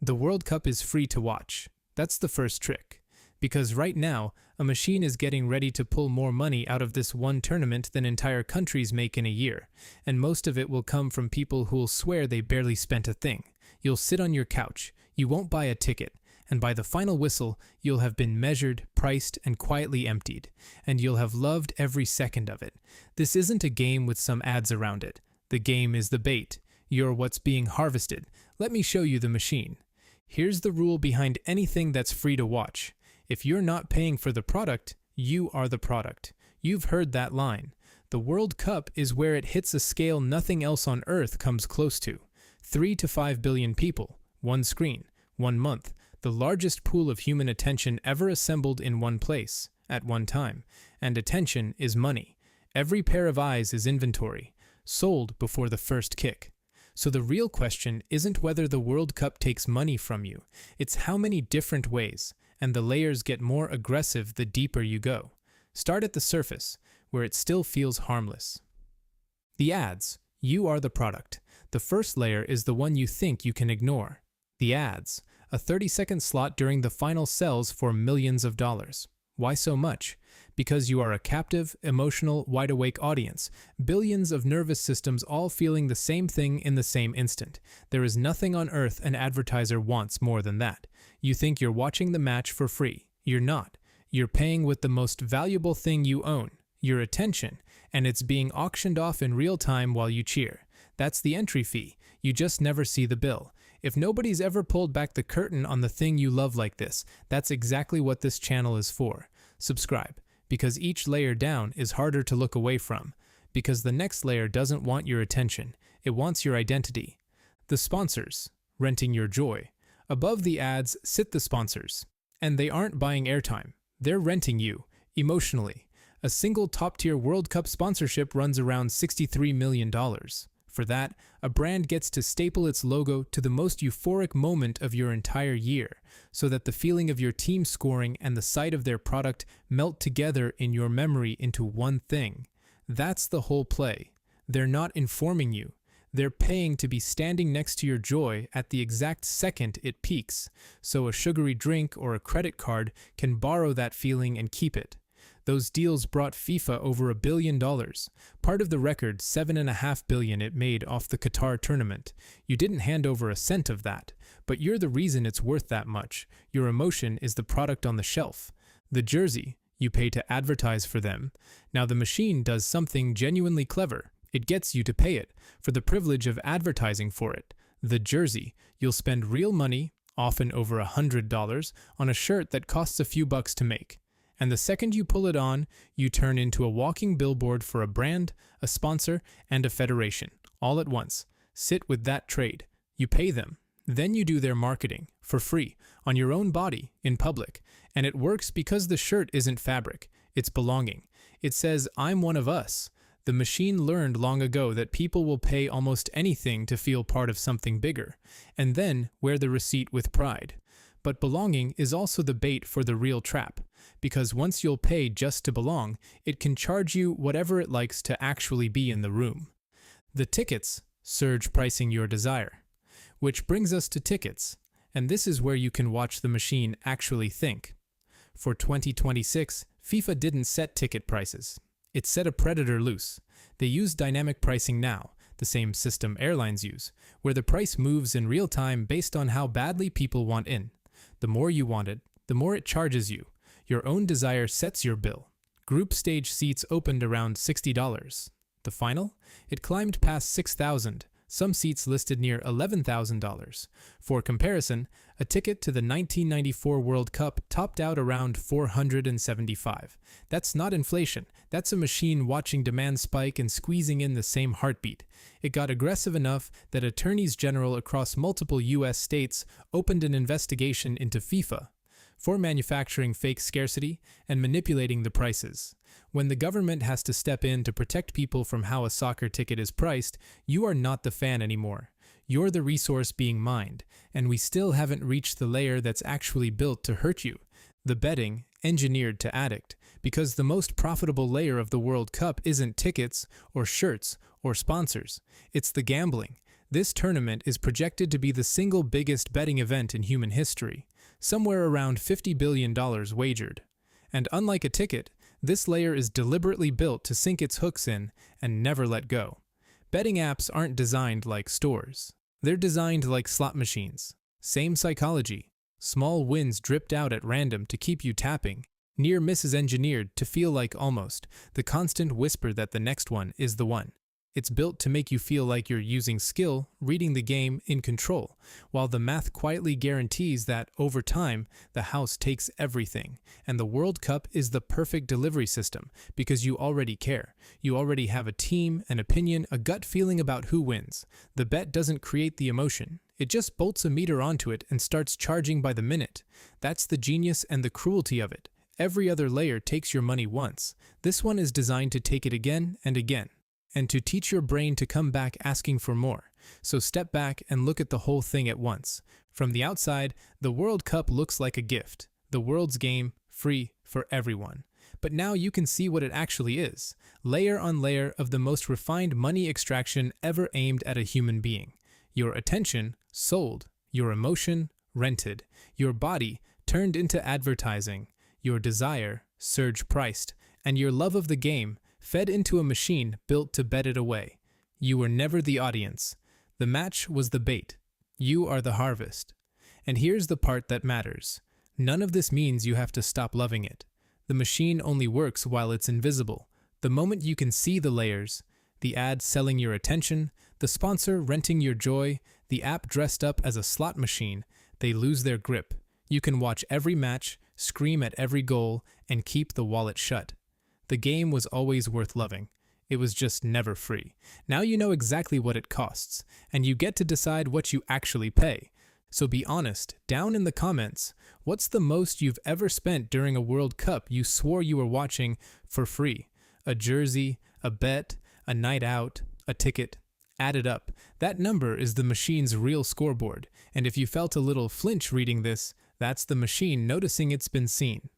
The World Cup is free to watch. That's the first trick. Because right now, a machine is getting ready to pull more money out of this one tournament than entire countries make in a year, and most of it will come from people who'll swear they barely spent a thing. You'll sit on your couch, you won't buy a ticket, and by the final whistle, you'll have been measured, priced, and quietly emptied, and you'll have loved every second of it. This isn't a game with some ads around it. The game is the bait. You're what's being harvested. Let me show you the machine. Here's the rule behind anything that's free to watch. If you're not paying for the product, you are the product. You've heard that line. The World Cup is where it hits a scale nothing else on Earth comes close to. 3 to 5 billion people, one screen, 1 month, the largest pool of human attention ever assembled in one place, at one time. And attention is money. Every pair of eyes is inventory, sold before the first kick. So the real question isn't whether the World Cup takes money from you, it's how many different ways, and the layers get more aggressive the deeper you go. Start at the surface, where it still feels harmless. The ads. You are the product. The first layer is the one you think you can ignore. The ads. A 30-second slot during the final sells for millions of dollars. Why so much? Because you are a captive, emotional, wide-awake audience, billions of nervous systems all feeling the same thing in the same instant. There is nothing on earth an advertiser wants more than that. You think you're watching the match for free. You're not. You're paying with the most valuable thing you own, your attention, and it's being auctioned off in real time while you cheer. That's the entry fee. You just never see the bill. If nobody's ever pulled back the curtain on the thing you love like this, that's exactly what this channel is for. Subscribe, because each layer down is harder to look away from, because the next layer doesn't want your attention, it wants your identity. The sponsors, renting your joy. Above the ads sit the sponsors, and they aren't buying airtime, they're renting you, emotionally. A single top-tier World Cup sponsorship runs around $63 million. For that, a brand gets to staple its logo to the most euphoric moment of your entire year, so that the feeling of your team scoring and the sight of their product melt together in your memory into one thing. That's the whole play. They're not informing you. They're paying to be standing next to your joy at the exact second it peaks, so a sugary drink or a credit card can borrow that feeling and keep it. Those deals brought FIFA over $1 billion, part of the record $7.5 billion it made off the Qatar tournament. You didn't hand over a cent of that, but you're the reason it's worth that much. Your emotion is the product on the shelf. The jersey, you pay to advertise for them. Now the machine does something genuinely clever. It gets you to pay it, for the privilege of advertising for it. The jersey, you'll spend real money, often over $100, on a shirt that costs a few bucks to make. And the second you pull it on, you turn into a walking billboard for a brand, a sponsor, and a federation, all at once. Sit with that trade. You pay them. Then you do their marketing, for free, on your own body, in public. And it works because the shirt isn't fabric, it's belonging. It says, I'm one of us. The machine learned long ago that people will pay almost anything to feel part of something bigger, and then wear the receipt with pride. But belonging is also the bait for the real trap, because once you'll pay just to belong, it can charge you whatever it likes to actually be in the room. The tickets, surge pricing your desire. Which brings us to tickets, and this is where you can watch the machine actually think. For 2026, FIFA didn't set ticket prices. It set a predator loose. They use dynamic pricing now, the same system airlines use, where the price moves in real time based on how badly people want in. The more you want it, the more it charges you. Your own desire sets your bill. Group stage seats opened around $60. The final? It climbed past $6,000, some seats listed near $11,000. For comparison, a ticket to the 1994 World Cup topped out around $475. That's not inflation, that's a machine watching demand spike and squeezing in the same heartbeat. It got aggressive enough that attorneys general across multiple US states opened an investigation into FIFA for manufacturing fake scarcity and manipulating the prices. When the government has to step in to protect people from how a soccer ticket is priced, you are not the fan anymore. You're the resource being mined, and we still haven't reached the layer that's actually built to hurt you. The betting, engineered to addict, because the most profitable layer of the World Cup isn't tickets or shirts or sponsors, it's the gambling. This tournament is projected to be the single biggest betting event in human history, somewhere around $50 billion wagered. And unlike a ticket, this layer is deliberately built to sink its hooks in and never let go. Betting apps aren't designed like stores. They're designed like slot machines. Same psychology. Small wins dripped out at random to keep you tapping. Near misses engineered to feel like almost the constant whisper that the next one is the one. It's built to make you feel like you're using skill, reading the game, in control, while the math quietly guarantees that, over time, the house takes everything. And the World Cup is the perfect delivery system, because you already care. You already have a team, an opinion, a gut feeling about who wins. The bet doesn't create the emotion. It just bolts a meter onto it and starts charging by the minute. That's the genius and the cruelty of it. Every other layer takes your money once. This one is designed to take it again and again, and to teach your brain to come back asking for more. So step back and look at the whole thing at once. From the outside, the World Cup looks like a gift. The world's game, free for everyone. But now you can see what it actually is. Layer on layer of the most refined money extraction ever aimed at a human being. Your attention, sold. Your emotion, rented. Your body, turned into advertising. Your desire, surge-priced. And your love of the game, fed into a machine built to bet it away. You were never the audience. The match was the bait. You are the harvest. And here's the part that matters. None of this means you have to stop loving it. The machine only works while it's invisible. The moment you can see the layers, the ad selling your attention, the sponsor renting your joy, the app dressed up as a slot machine, they lose their grip. You can watch every match, scream at every goal, and keep the wallet shut. The game was always worth loving. It was just never free. Now you know exactly what it costs, and you get to decide what you actually pay. So be honest, down in the comments, what's the most you've ever spent during a World Cup you swore you were watching for free? A jersey, a bet, a night out, a ticket? Add it up. That number is the machine's real scoreboard, and if you felt a little flinch reading this, that's the machine noticing it's been seen.